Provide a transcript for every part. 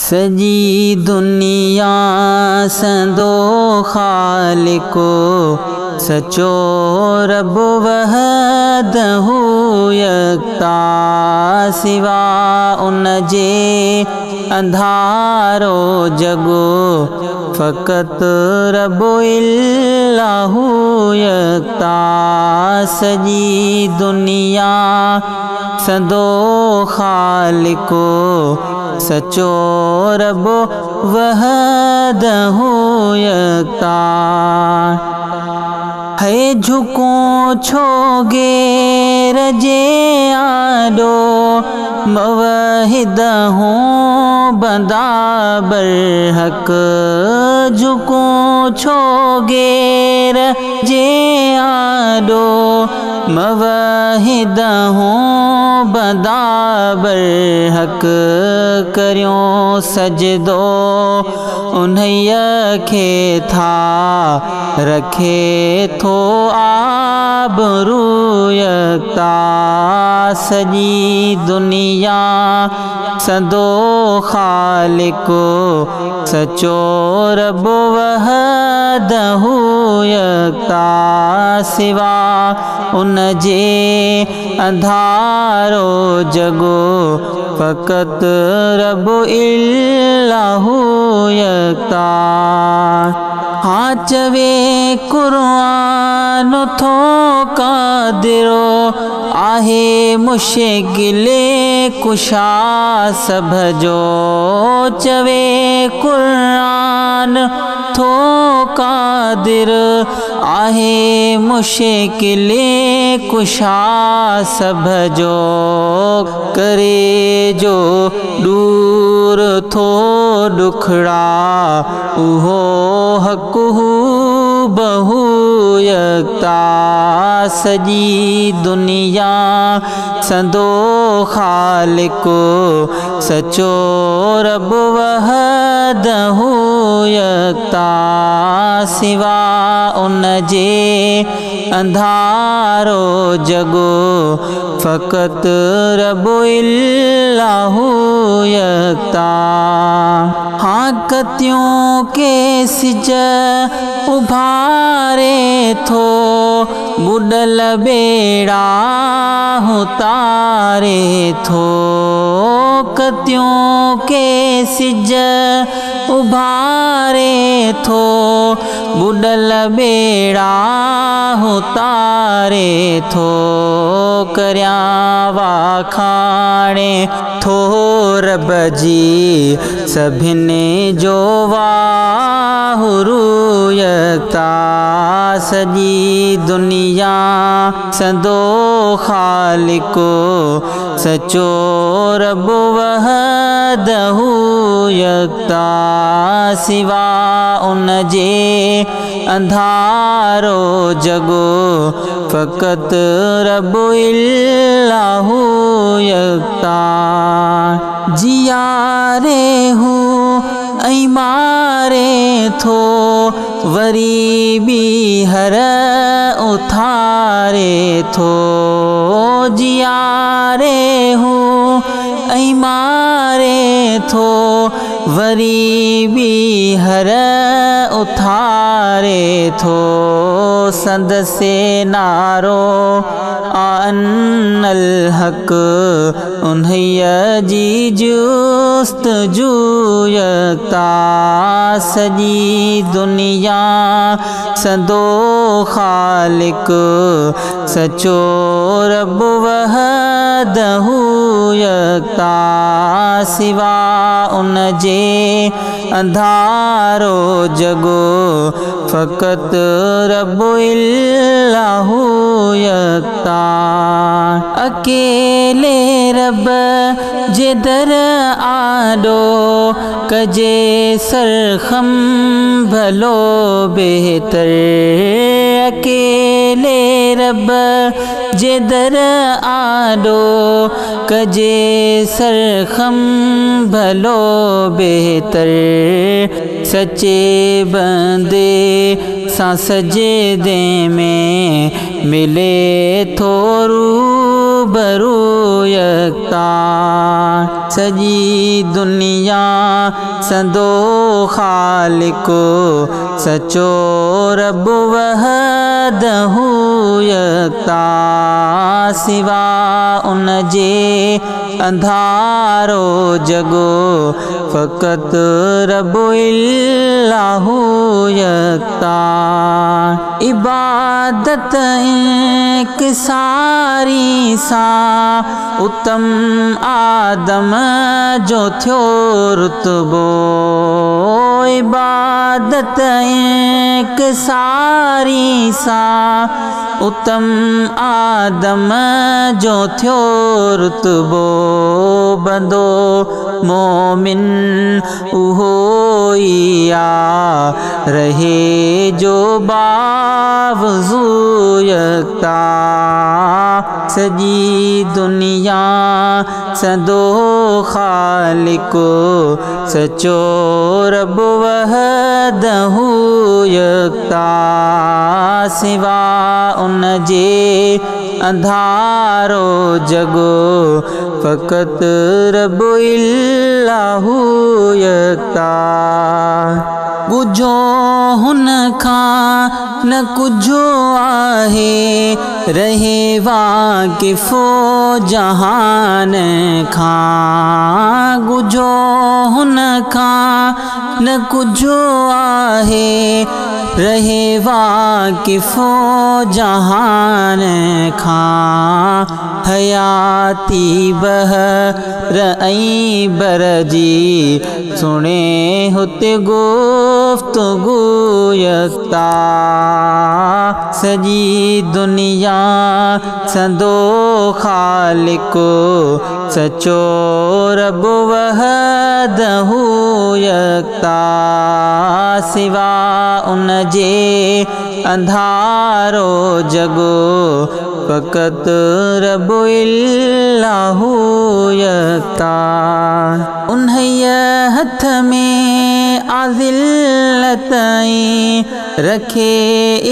सजी दुनिया संदो खालिको सचो रब वहदहू यकता सिवा उन जे अंधारो जगो फ़क़त रब इल्लाहु यकता सजी दुनिया संदो खालिको सचो रब वहदहू यकता है झुको छोगे रजे आडो मवहिद हो बंदा बरहक झुको छोगे रजे आडो मवहिद हो बंदा बरहक करियों सजदो उन्हैया खे था रखे थो आबरू यकता सजी दुनिया संदो खालिको सचो रब वहदहू यकता सिवा उन जे अंधारो जगो फ़क़त रब इल्लाहु यकता हाँ चवे क़ुरान थो क़ादिरो आहे मुश्किले कुशा सभ जो चवे क़ुरान थो क़ादिर आहे मुश्किले कुशा सभ जो करे जो दूर थो दुखड़ा उहो हक़ बहु यकता सजी दुनिया संदो खालिको सचो रब वहदहू यकता सिवा उन जे अंधारो जगो फ़क़त रब इल्लाहु यकता हाँ कतियों के सिज उभारे थो बुडल बेड़ा उतारे थो कतियों के सिज उभारे थो बुडल बेड़ा उतारे थो करियां वाखाणे थो रब जी सभिनी जो वाहुरू यकता सजी दुनिया संदो खालिको सचो रब वहदहू यकता सिवा उन जे अंधारो जगो फ़क़त रब इल्लाहु यकता जियारे हूँ ऐं मारे थो वरी बि हर उथारे थो जियारे हूँ ऐं मारे थो वरी बि हर उथारे थो संदसे नारो अनल हक़ उन्हैया जी जुस्तजू यकता सजी दुनिया संदो खालिक सचो रब वहदहू यकता सिवा उन जे अंधारो जगो फ़क़त रब इल्लाहु यकता अकेले रब जे दर आडो कजे सरखम भलो बेहतर अकेले रब जे दर आडो कजे सरखम भलो बेहतर सचे बंदे सा सजदे में मिले थो रूबरू यकता। सजी दुनिया संदो खालिको सचो रब वहदहू यकता। सिवा उन जे अंधारो जगो फ़क़त रब इल्लाहु यकता। इबादत एक सारी सा उत्तम आदम जो थियो रुतबो। इबादत एक सारी सा उत्तम आदम जो थियो रुतबो। बंदो मोमिन उहो या रहे जो बावजू यकता। सजी दुनिया संदो खालिको सचो रब वहदहू यकता। सिवा उन जे अंधारो जगो फ़क़त रब इल्लाहु यकता। कुझो हुन खां न कुझो आहे रहे वाक़िफ़ो जहान खां। कुझो हुन खां न कुझो आहे रहे वाक़िफ़ो जहान खां। हयाती बहर ऐं बर जी सुणे हुते गुफ्तगू यकता। सजी दुनिया संदो खालिको सचो रब वहदहू यकता। सिवा उन जे अंधारो जगो फ़क़त रब इल्लाहु यकता। उन्हैया हथ में आज़िल्लत रखे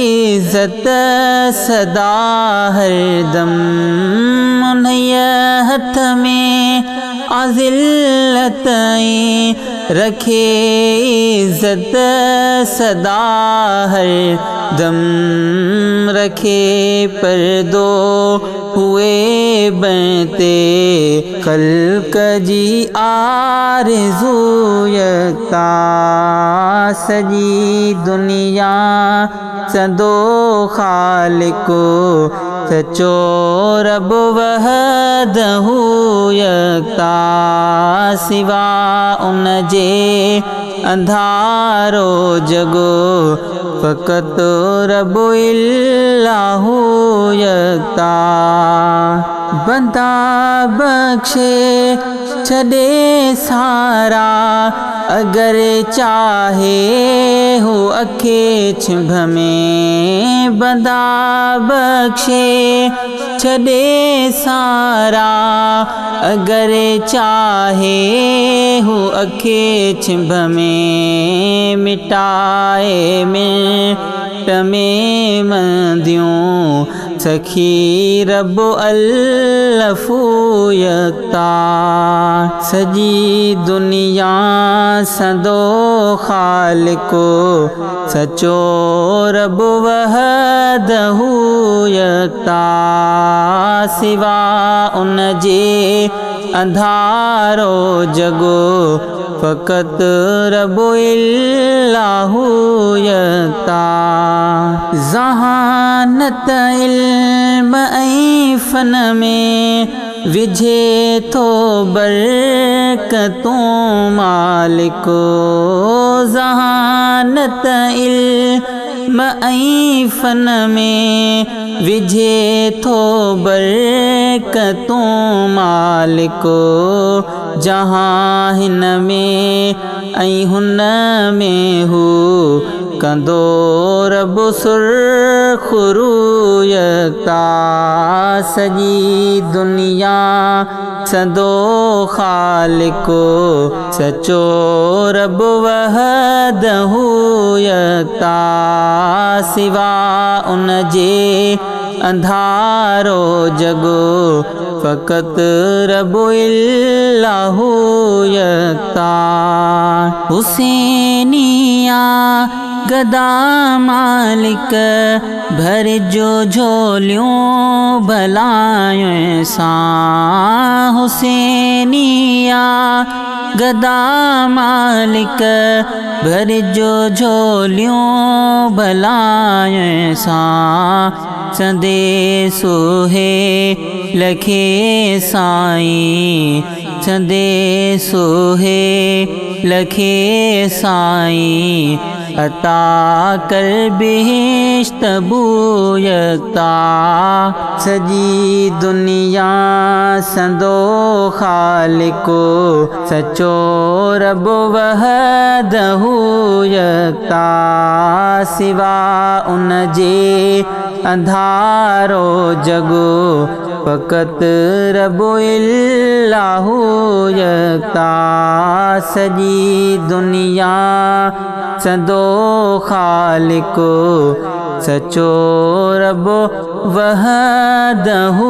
इज़्ज़त सदा हरदम। उन्हैया हथ में आज़िल्लत रखे इज़्ज़त सदा हरदम। रखे पर्दो हुए बनते ख़ल्क़ जी आरज़ू यकता। सजी दुनिया संदो खालिको सचो रब वहदहू यकता। सिवा उन जे अंधारो जगो फ़क़त रब इल्लाहु यकता। बंदा बख्शे छॾे सारा अगर चाहे हो अखे छिंभ में। बंदा बख्शे छॾे सारा अगर चाहे हो अखे छिंभ में। मिटाए मिट में मंदियूं सखी रब अल्लफ़ू यकता। सजी दुनिया संदो खालिको सचो रब वहदहू यकता। सिवा उन जे अंधारो जगो फ़क़त रब इल्लाहु यकता। ज़हानत इल्म ऐं फ़न में विझे थो बरकतूं मालिको। ज़हानत इल्म ऐं फ़न में विझे थो बरकतूं मालिको। जहाँ हिन में ऐं हुन में हू कंदो रब सुरख़ुरू यकता। सजी दुनिया सदो खालिको सचो रब वहदहू यकता सिवा उन जे अंधारो जगो फ़क़त रब इल्लाहु यकता हुसैनिया गदा मालिक भर जो झोलियों भलायों सां हुसैनिया गदा मालिक भर जो झोलियों भलायों सां संदेसो है लखे साईं संदेसो है लखे साईं अता कर बिहिश्त बूयता सजी दुनिया संदो खालिको सचो रब वहदहू यकता सिवा उन जे अंधारो जगो फ़क़त रब इल्लाहु यकता सजी दुनिया संदो खालिको सचो रब वहदहू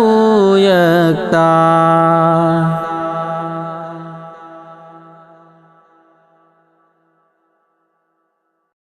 यकता।